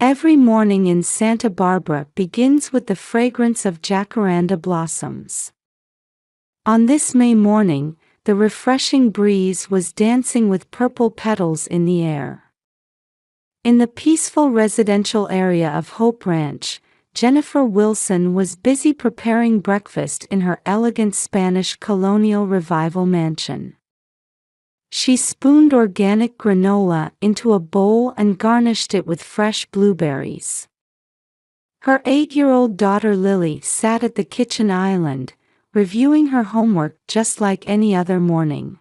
Every morning in Santa Barbara begins with the fragrance of jacaranda blossoms. On this May morning, the refreshing breeze was dancing with purple petals in the air. In the peaceful residential area of Hope Ranch, Jennifer Wilson was busy preparing breakfast in her elegant Spanish colonial revival mansion. She spooned organic granola into a bowl and garnished it with fresh blueberries. Her 8-year-old daughter Lily sat at the kitchen island, reviewing her homework just like any other morning.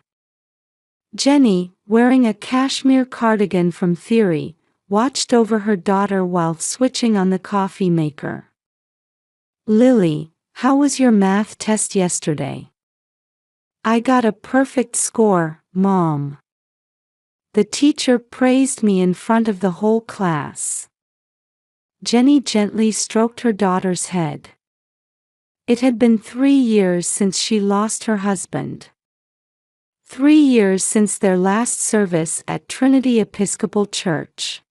Jenny, wearing a cashmere cardigan from Theory, watched over her daughter while switching on the coffee maker. "Lily, how was your math test yesterday?" "I got a perfect score, Mom. The teacher praised me in front of the whole class." Jenny gently stroked her daughter's head. It had been 3 years since she lost her husband. 3 years since their last service at Trinity Episcopal Church.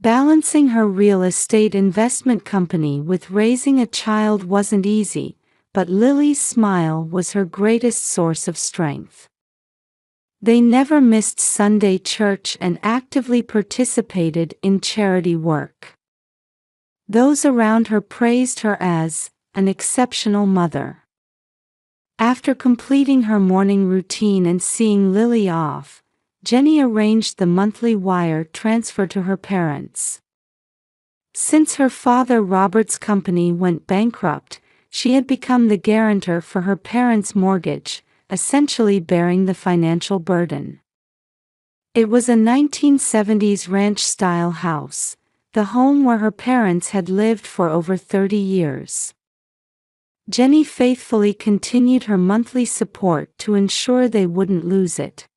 Balancing her real estate investment company with raising a child wasn't easy, but Lily's smile was her greatest source of strength. They never missed Sunday church and actively participated in charity work. Those around her praised her as an exceptional mother. After completing her morning routine and seeing Lily off, Jenny arranged the monthly wire transfer to her parents. Since her father Robert's company went bankrupt, she had become the guarantor for her parents' mortgage, essentially bearing the financial burden. It was a 1970s ranch-style house, the home where her parents had lived for over 30 years. Jenny faithfully continued her monthly support to ensure they wouldn't lose it.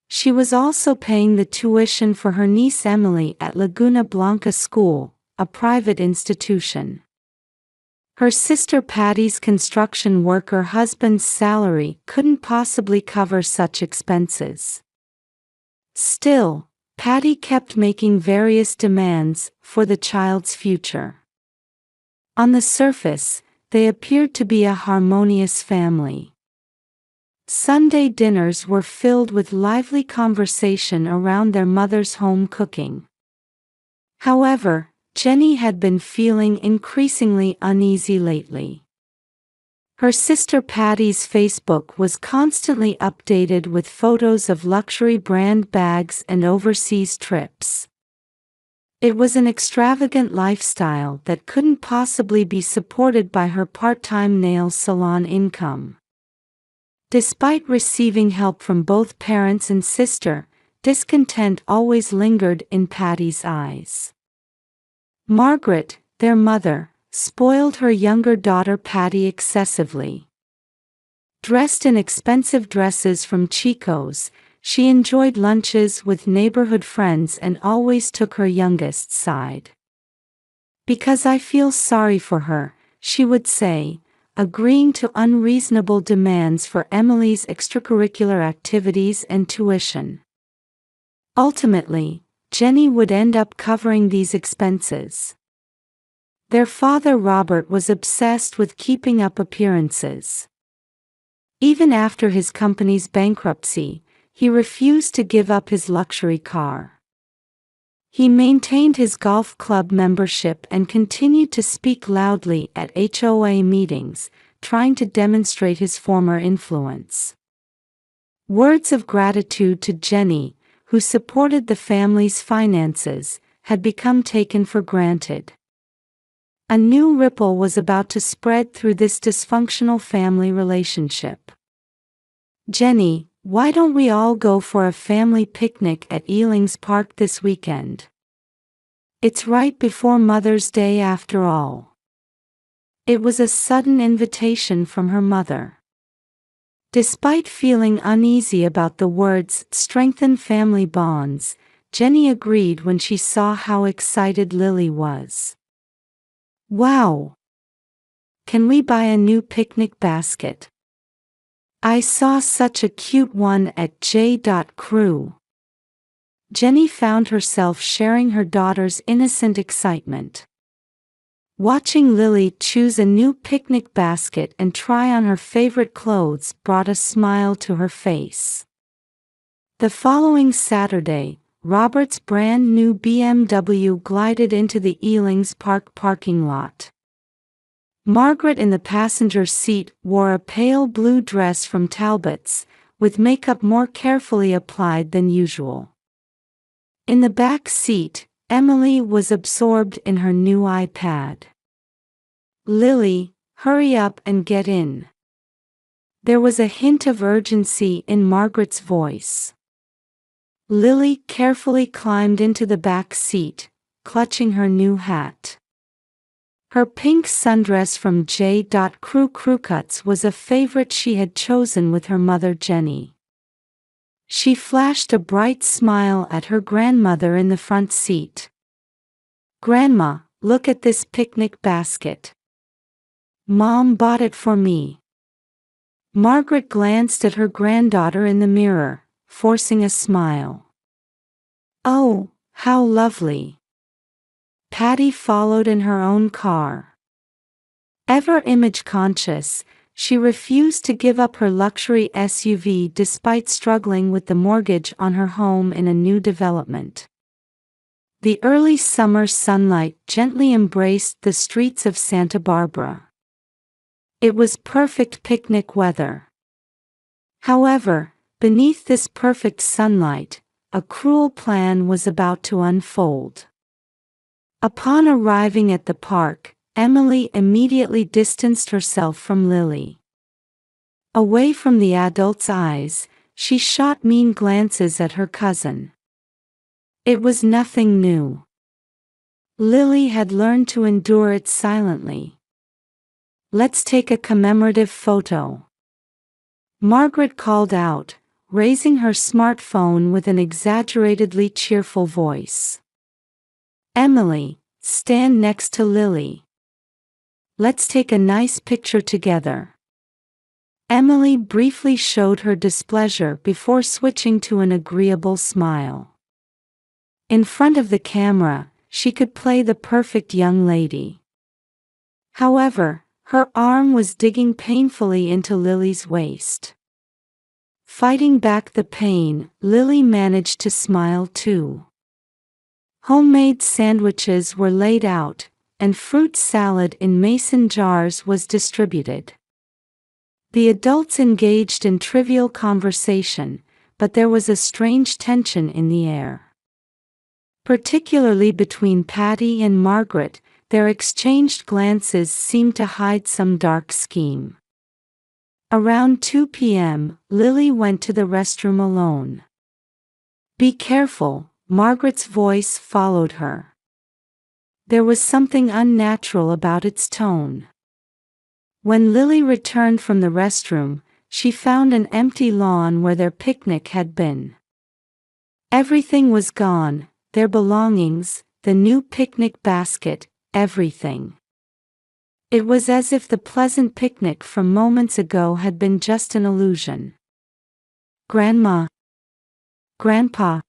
She was also paying the tuition for her niece Emily at Laguna Blanca School, a private institution. Her sister Patty's construction worker husband's salary couldn't possibly cover such expenses. Still, Patty kept making various demands for the child's future. On the surface, they appeared to be a harmonious family. Sunday dinners were filled with lively conversation around their mother's home cooking. However, Jenny had been feeling increasingly uneasy lately. Her sister Patty's Facebook was constantly updated with photos of luxury brand bags and overseas trips. It was an extravagant lifestyle that couldn't possibly be supported by her part-time nail salon income. Despite receiving help from both parents and sister, discontent always lingered in Patty's eyes. Margaret, their mother, spoiled her younger daughter Patty excessively. Dressed in expensive dresses from Chico's, she enjoyed lunches with neighborhood friends and always took her youngest's side. "Because I feel sorry for her," she would say, agreeing to unreasonable demands for Emily's extracurricular activities and tuition. Ultimately, Jenny would end up covering these expenses. Their father Robert was obsessed with keeping up appearances. Even after his company's bankruptcy, he refused to give up his luxury car. He maintained his golf club membership and continued to speak loudly at HOA meetings, trying to demonstrate his former influence. Words of gratitude to Jenny, who supported the family's finances, had become taken for granted. A new ripple was about to spread through this dysfunctional family relationship. "Jenny, why don't we all go for a family picnic at Ealing's Park this weekend? It's right before Mother's Day after all." It was a sudden invitation from her mother. Despite feeling uneasy about the words "strengthen family bonds," Jenny agreed when she saw how excited Lily was. "Wow! Can we buy a new picnic basket? I saw such a cute one at J.Crew. Jenny found herself sharing her daughter's innocent excitement. Watching Lily choose a new picnic basket and try on her favorite clothes brought a smile to her face. The following Saturday, Robert's brand new BMW glided into the Ealing's Park parking lot. Margaret in the passenger seat wore a pale blue dress from Talbot's, with makeup more carefully applied than usual. In the back seat, Emily was absorbed in her new iPad. "Lily, hurry up and get in." There was a hint of urgency in Margaret's voice. Lily carefully climbed into the back seat, clutching her new hat. Her pink sundress from J. Crew Cuts was a favorite she had chosen with her mother Jenny. She flashed a bright smile at her grandmother in the front seat. "Grandma, look at this picnic basket. Mom bought it for me." Margaret glanced at her granddaughter in the mirror, forcing a smile. "Oh, how lovely." Patty followed in her own car. Ever image-conscious, she refused to give up her luxury SUV despite struggling with the mortgage on her home in a new development. The early summer sunlight gently embraced the streets of Santa Barbara. It was perfect picnic weather. However, beneath this perfect sunlight, a cruel plan was about to unfold. Upon arriving at the park, Emily immediately distanced herself from Lily. Away from the adults' eyes, she shot mean glances at her cousin. It was nothing new. Lily had learned to endure it silently. "Let's take a commemorative photo," Margaret called out, raising her smartphone with an exaggeratedly cheerful voice. "Emily, stand next to Lily. Let's take a nice picture together." Emily briefly showed her displeasure before switching to an agreeable smile. In front of the camera, she could play the perfect young lady. However, her arm was digging painfully into Lily's waist. Fighting back the pain, Lily managed to smile too. Homemade sandwiches were laid out, and fruit salad in mason jars was distributed. The adults engaged in trivial conversation, but there was a strange tension in the air. Particularly between Patty and Margaret, their exchanged glances seemed to hide some dark scheme. Around 2 p.m., Lily went to the restroom alone. "Be careful," Margaret's voice followed her. There was something unnatural about its tone. When Lily returned from the restroom, she found an empty lawn where their picnic had been. Everything was gone, their belongings, the new picnic basket, everything. It was as if the pleasant picnic from moments ago had been just an illusion. "Grandma? Grandpa?"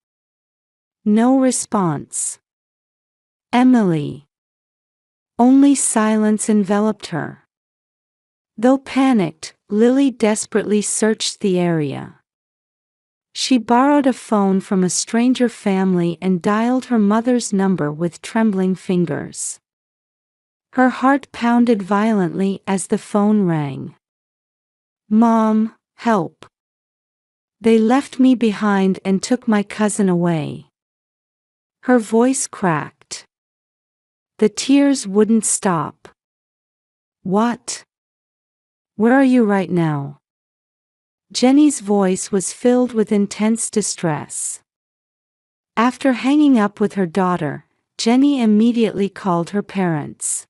No response. "Emily?" Only silence enveloped her. Though panicked, Lily desperately searched the area. She borrowed a phone from a stranger family and dialed her mother's number with trembling fingers. Her heart pounded violently as the phone rang. "Mom, help. They left me behind and took my cousin away." Her voice cracked. The tears wouldn't stop. "What? Where are you right now?" Jenny's voice was filled with intense distress. After hanging up with her daughter, Jenny immediately called her parents.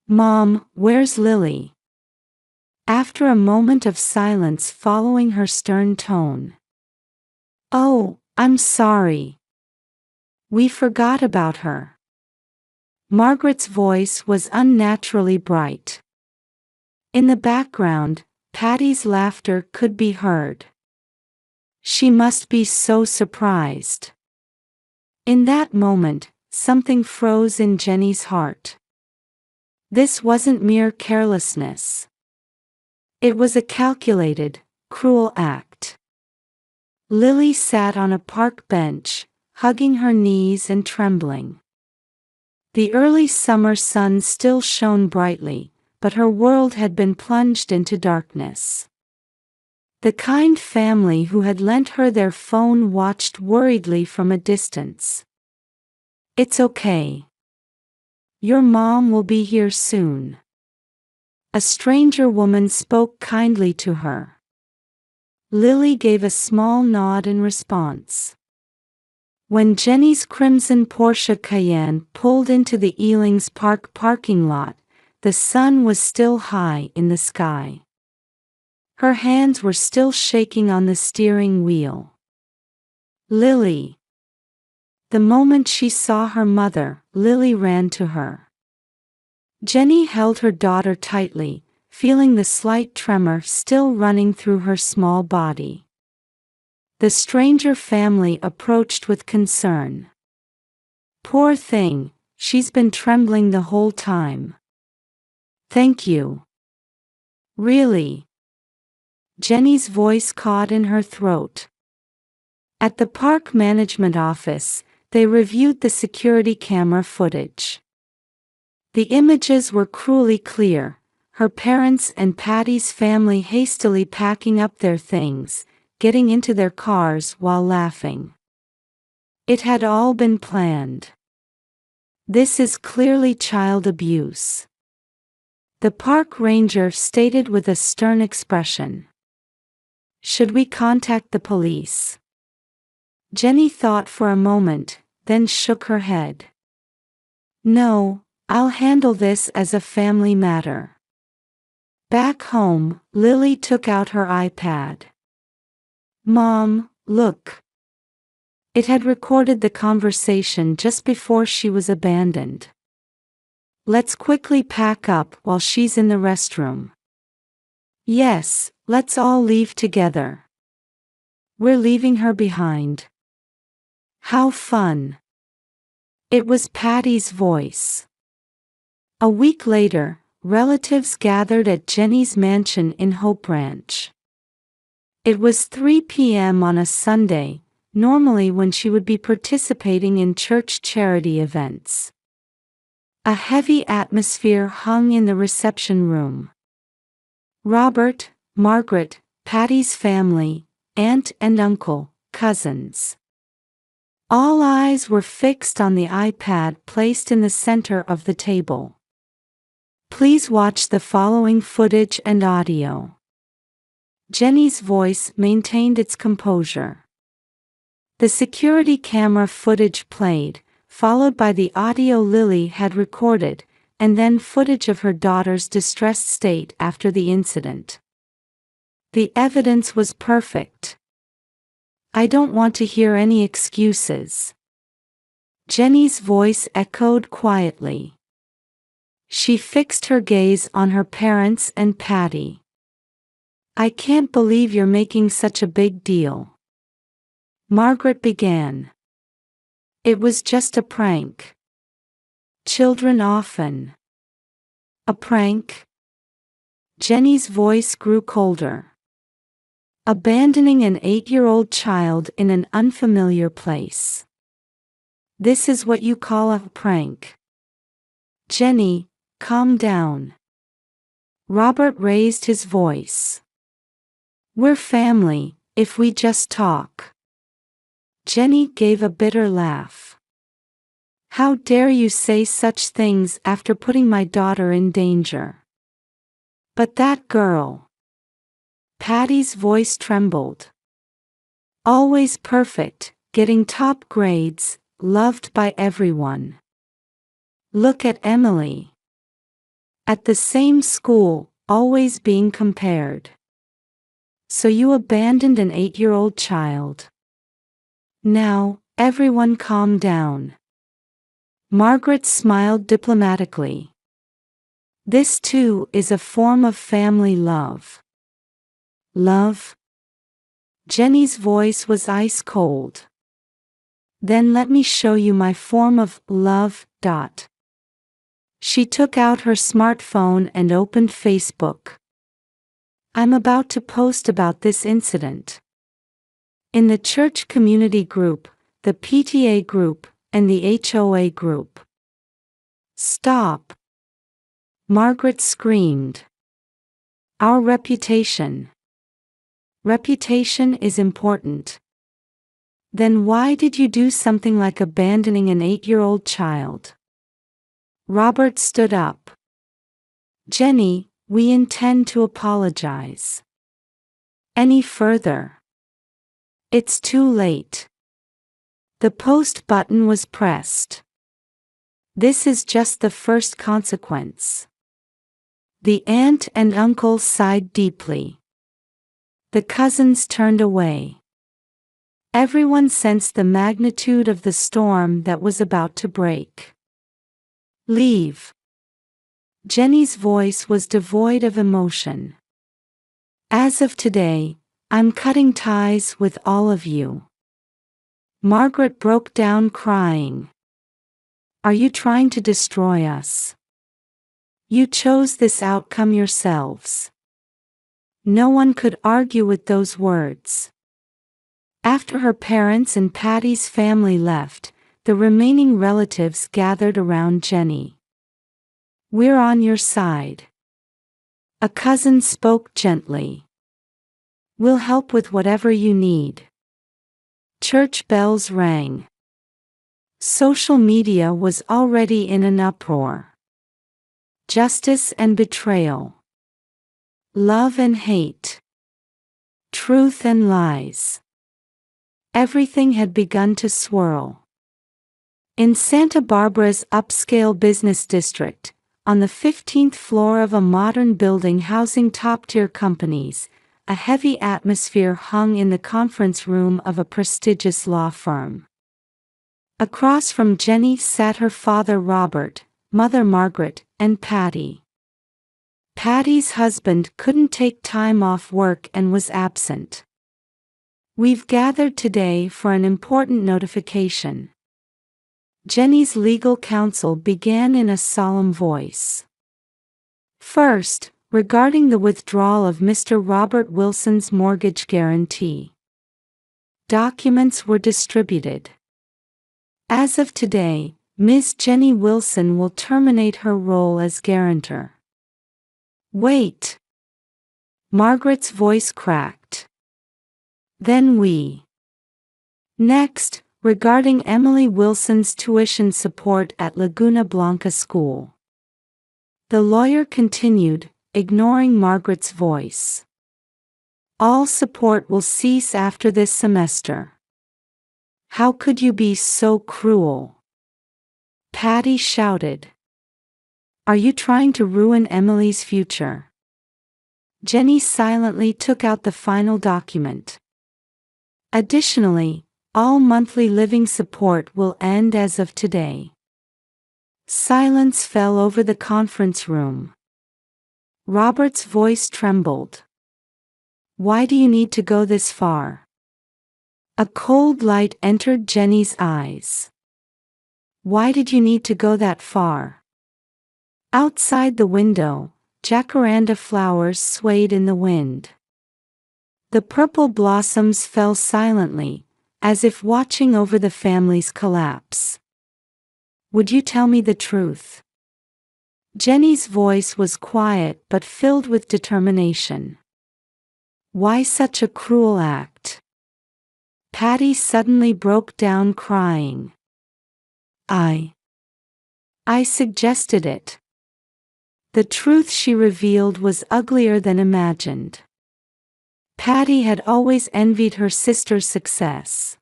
"Mom, where's Lily?" After a moment of silence following her stern tone. "Oh, I'm sorry. We forgot about her." Margaret's voice was unnaturally bright. In the background, Patty's laughter could be heard. "She must be so surprised." In that moment, something froze in Jenny's heart. This wasn't mere carelessness. It was a calculated, cruel act. Lily sat on a park bench, hugging her knees and trembling. The early summer sun still shone brightly, but her world had been plunged into darkness. The kind family who had lent her their phone watched worriedly from a distance. "It's okay. Your mom will be here soon." A stranger woman spoke kindly to her. Lily gave a small nod in response. When Jenny's crimson Porsche Cayenne pulled into the Ealing's Park parking lot, the sun was still high in the sky. Her hands were still shaking on the steering wheel. "Lily." The moment she saw her mother, Lily ran to her. Jenny held her daughter tightly, feeling the slight tremor still running through her small body. The stranger family approached with concern. "Poor thing, she's been trembling the whole time." "Thank you." "Really?" Jenny's voice caught in her throat. At the park management office, they reviewed the security camera footage. The images were cruelly clear, her parents and Patty's family hastily packing up their things, getting into their cars while laughing. It had all been planned. "This is clearly child abuse," the park ranger stated with a stern expression. "Should we contact the police?" Jenny thought for a moment, then shook her head. "No, I'll handle this as a family matter." Back home, Lily took out her iPad. "Mom, look." It had recorded the conversation just before she was abandoned. "Let's quickly pack up while she's in the restroom." "Yes, let's all leave together. We're leaving her behind." "How fun." It was Patty's voice. A week later, relatives gathered at Jenny's mansion in Hope Ranch. It was 3 p.m. on a Sunday, normally when she would be participating in church charity events. A heavy atmosphere hung in the reception room. Robert, Margaret, Patty's family, aunt and uncle, cousins. All eyes were fixed on the iPad placed in the center of the table. Please watch the following footage and audio. Jenny's voice maintained its composure. The security camera footage played, followed by the audio Lily had recorded, and then footage of her daughter's distressed state after the incident. The evidence was perfect. "I don't want to hear any excuses." Jenny's voice echoed quietly. She fixed her gaze on her parents and Patty. "I can't believe you're making such a big deal." Margaret began. "It was just a prank. Children often." "A prank?" Jenny's voice grew colder. "Abandoning an 8-year-old child in an unfamiliar place. This is what you call a prank?" "Jenny, calm down." Robert raised his voice. "We're family, if we just talk." Jenny gave a bitter laugh. "How dare you say such things after putting my daughter in danger?" "But that girl." Patty's voice trembled. "Always perfect, getting top grades, loved by everyone. Look at Emily. At the same school, always being compared. So you abandoned an 8-year-old child." "Now, everyone calm down." Margaret smiled diplomatically. "This too is a form of family love." "Love?" Jenny's voice was ice cold. Then let me show you my form of love. She took out her smartphone and opened Facebook. I'm about to post about this incident. In the church community group, the PTA group, and the HOA group. Stop! Margaret screamed. Our reputation. Reputation is important. Then why did you do something like abandoning an 8-year-old child? Robert stood up. Jenny, we intend to apologize. Any further? It's too late. The post button was pressed. This is just the first consequence. The aunt and uncle sighed deeply. The cousins turned away. Everyone sensed the magnitude of the storm that was about to break. Leave. Jenny's voice was devoid of emotion. As of today, I'm cutting ties with all of you. Margaret broke down crying. Are you trying to destroy us? You chose this outcome yourselves. No one could argue with those words. After her parents and Patty's family left, the remaining relatives gathered around Jenny. We're on your side. A cousin spoke gently. We'll help with whatever you need. Church bells rang. Social media was already in an uproar. Justice and betrayal. Love and hate. Truth and lies. Everything had begun to swirl. In Santa Barbara's upscale business district, on the 15th floor of a modern building housing top-tier companies, a heavy atmosphere hung in the conference room of a prestigious law firm. Across from Jenny sat her father Robert, mother Margaret, and Patty. Patty's husband couldn't take time off work and was absent. We've gathered today for an important notification. Jenny's legal counsel began in a solemn voice. First, regarding the withdrawal of Mr. Robert Wilson's mortgage guarantee. Documents were distributed. As of today, Ms. Jenny Wilson will terminate her role as guarantor. Wait. Margaret's voice cracked. Then we. Next, regarding Emily Wilson's tuition support at Laguna Blanca School. The lawyer continued, ignoring Margaret's voice. All support will cease after this semester. How could you be so cruel? Patty shouted. Are you trying to ruin Emily's future? Jenny silently took out the final document. Additionally, all monthly living support will end as of today. Silence fell over the conference room. Robert's voice trembled. Why do you need to go this far? A cold light entered Jenny's eyes. Why did you need to go that far? Outside the window, jacaranda flowers swayed in the wind. The purple blossoms fell silently, as if watching over the family's collapse. Would you tell me the truth? Jenny's voice was quiet but filled with determination. Why such a cruel act? Patty suddenly broke down crying. I suggested it. The truth she revealed was uglier than imagined. Patty had always envied her sister's success.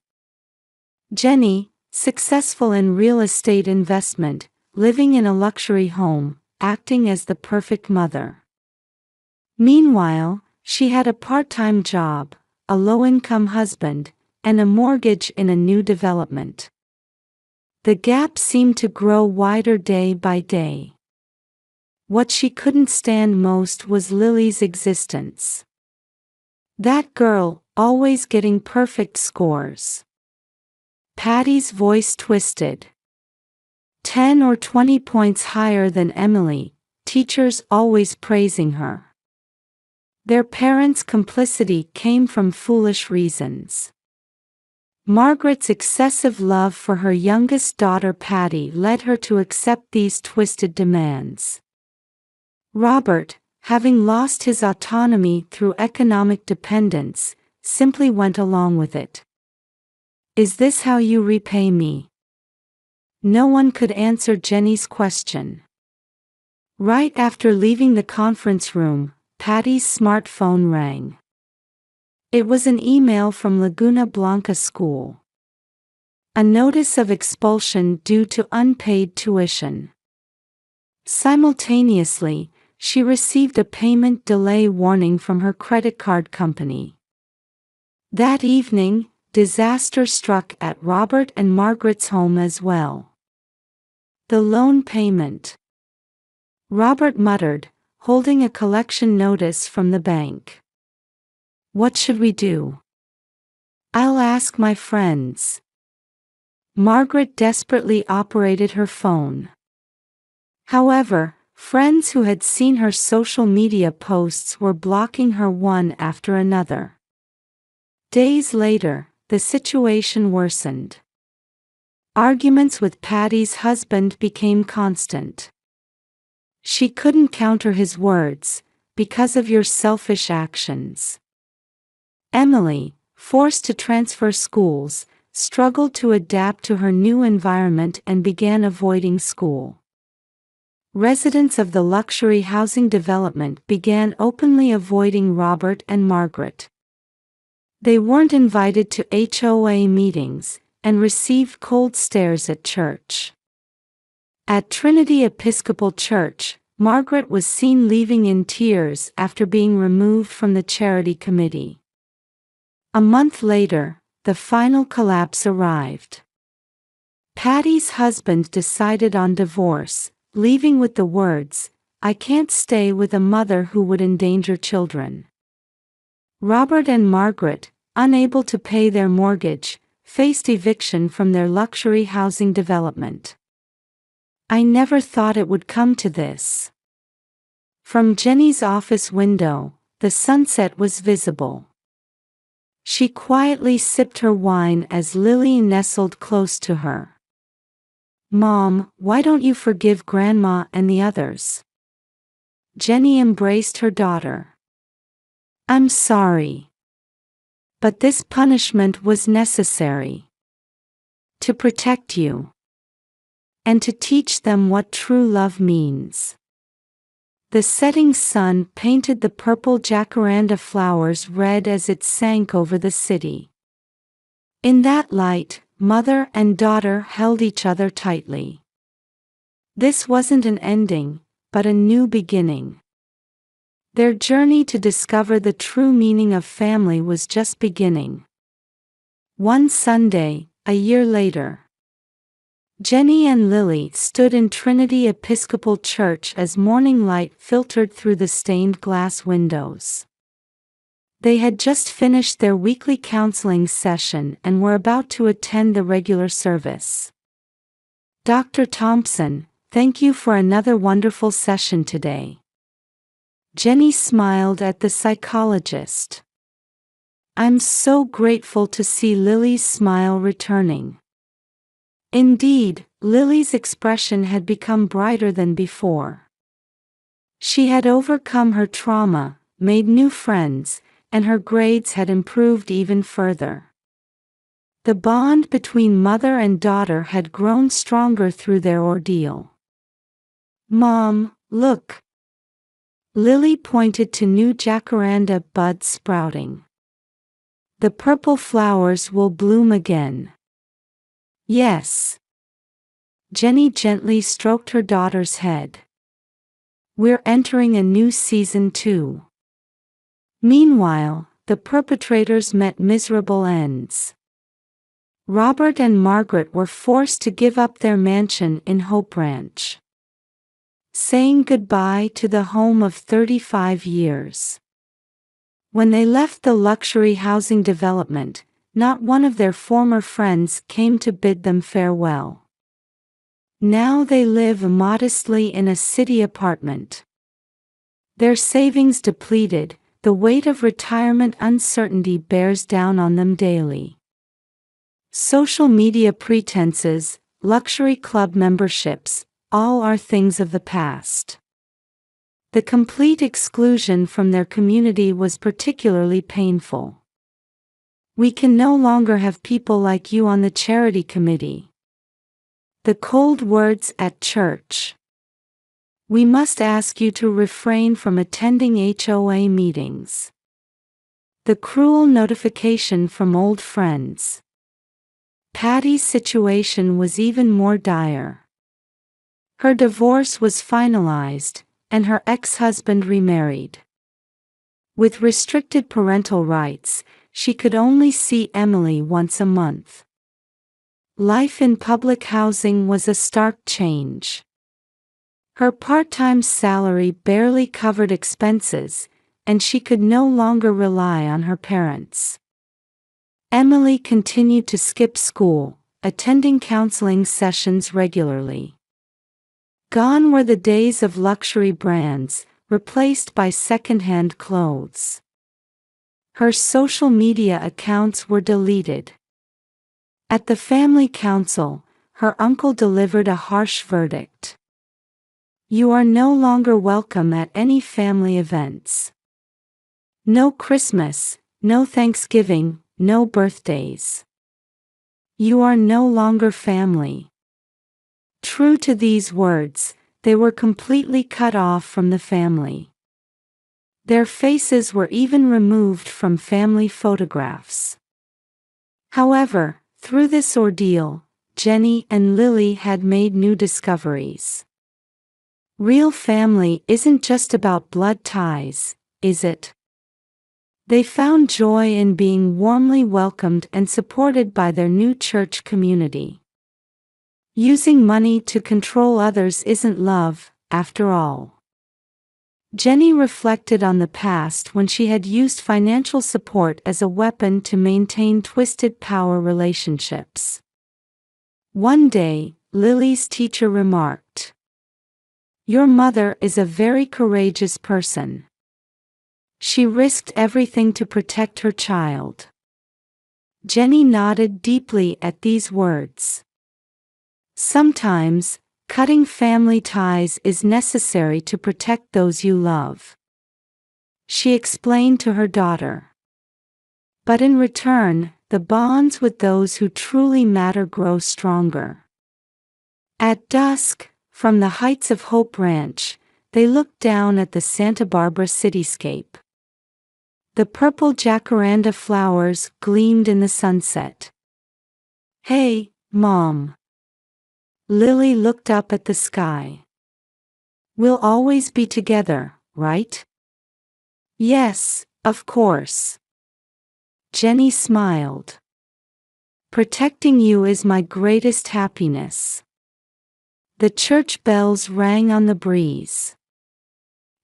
Jenny, successful in real estate investment, living in a luxury home, acting as the perfect mother. Meanwhile, she had a part-time job, a low-income husband, and a mortgage in a new development. The gap seemed to grow wider day by day. What she couldn't stand most was Lily's existence. That girl, always getting perfect scores. Patty's voice twisted. 10 or 20 points higher than Emily, teachers always praising her. Their parents' complicity came from foolish reasons. Margaret's excessive love for her youngest daughter Patty led her to accept these twisted demands. Robert, having lost his autonomy through economic dependence, simply went along with it. "Is this how you repay me?" No one could answer Jenny's question. Right after leaving the conference room, Patty's smartphone rang. It was an email from Laguna Blanca School. A notice of expulsion due to unpaid tuition. Simultaneously, she received a payment delay warning from her credit card company. That evening, disaster struck at Robert and Margaret's home as well. The loan payment. Robert muttered, holding a collection notice from the bank. "What should we do?" "I'll ask my friends." Margaret desperately operated her phone. However, friends who had seen her social media posts were blocking her one after another. Days later, the situation worsened. Arguments with Patty's husband became constant. "She couldn't counter his words, because of your selfish actions." Emily, forced to transfer schools, struggled to adapt to her new environment and began avoiding school. Residents of the luxury housing development began openly avoiding Robert and Margaret. They weren't invited to HOA meetings, and received cold stares at church. At Trinity Episcopal Church, Margaret was seen leaving in tears after being removed from the charity committee. A month later, the final collapse arrived. Patty's husband decided on divorce, leaving with the words, "I can't stay with a mother who would endanger children." Robert and Margaret, unable to pay their mortgage, faced eviction from their luxury housing development. "I never thought it would come to this." From Jenny's office window, the sunset was visible. She quietly sipped her wine as Lily nestled close to her. "Mom, why don't you forgive Grandma and the others?" Jenny embraced her daughter. "I'm sorry. But this punishment was necessary. To protect you. And to teach them what true love means." The setting sun painted the purple jacaranda flowers red as it sank over the city. In that light, mother and daughter held each other tightly. This wasn't an ending, but a new beginning. Their journey to discover the true meaning of family was just beginning. One Sunday, a year later, Jenny and Lily stood in Trinity Episcopal Church as morning light filtered through the stained glass windows. They had just finished their weekly counseling session and were about to attend the regular service. "Dr. Thompson, thank you for another wonderful session today." Jenny smiled at the psychologist. "I'm so grateful to see Lily's smile returning." Indeed, Lily's expression had become brighter than before. She had overcome her trauma, made new friends, and her grades had improved even further. The bond between mother and daughter had grown stronger through their ordeal. "Mom, look." Lily pointed to new jacaranda buds sprouting. "The purple flowers will bloom again." "Yes." Jenny gently stroked her daughter's head. "We're entering a new season too." Meanwhile, the perpetrators met miserable ends. Robert and Margaret were forced to give up their mansion in Hope Ranch, saying goodbye to the home of 35 years. When they left the luxury housing development, not one of their former friends came to bid them farewell. Now they live modestly in a city apartment. Their savings depleted, the weight of retirement uncertainty bears down on them daily. Social media pretenses, luxury club memberships, all are things of the past. The complete exclusion from their community was particularly painful. We can no longer have people like you on the charity committee. The cold words at church. We must ask you to refrain from attending HOA meetings. The cruel notification from old friends. Patty's situation was even more dire. Her divorce was finalized, and her ex-husband remarried. With restricted parental rights, she could only see Emily once a month. Life in public housing was a stark change. Her part-time salary barely covered expenses, and she could no longer rely on her parents. Emily continued to skip school, attending counseling sessions regularly. Gone were the days of luxury brands, replaced by second-hand clothes. Her social media accounts were deleted. At the family council, her uncle delivered a harsh verdict. You are no longer welcome at any family events. No Christmas, no Thanksgiving, no birthdays. You are no longer family. True to these words, they were completely cut off from the family. Their faces were even removed from family photographs. However, through this ordeal, Jenny and Lily had made new discoveries. Real family isn't just about blood ties, is it? They found joy in being warmly welcomed and supported by their new church community. Using money to control others isn't love, after all. Jenny reflected on the past when she had used financial support as a weapon to maintain twisted power relationships. One day, Lily's teacher remarked, "Your mother is a very courageous person. She risked everything to protect her child." Jenny nodded deeply at these words. Sometimes, cutting family ties is necessary to protect those you love, she explained to her daughter. But in return, the bonds with those who truly matter grow stronger. At dusk, from the heights of Hope Ranch, they looked down at the Santa Barbara cityscape. The purple jacaranda flowers gleamed in the sunset. "Hey, Mom." Lily looked up at the sky. "We'll always be together, right?" "Yes, of course." Jenny smiled. "Protecting you is my greatest happiness." The church bells rang on the breeze.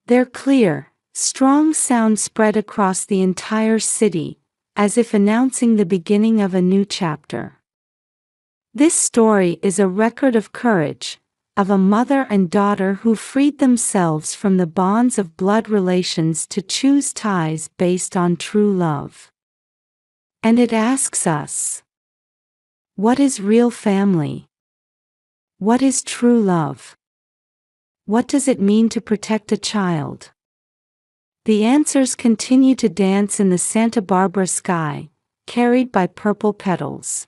Their clear, strong sound spread across the entire city, as if announcing the beginning of a new chapter. This story is a record of courage, of a mother and daughter who freed themselves from the bonds of blood relations to choose ties based on true love. And it asks us, what is real family? What is true love? What does it mean to protect a child? The answers continue to dance in the Santa Barbara sky, carried by purple petals.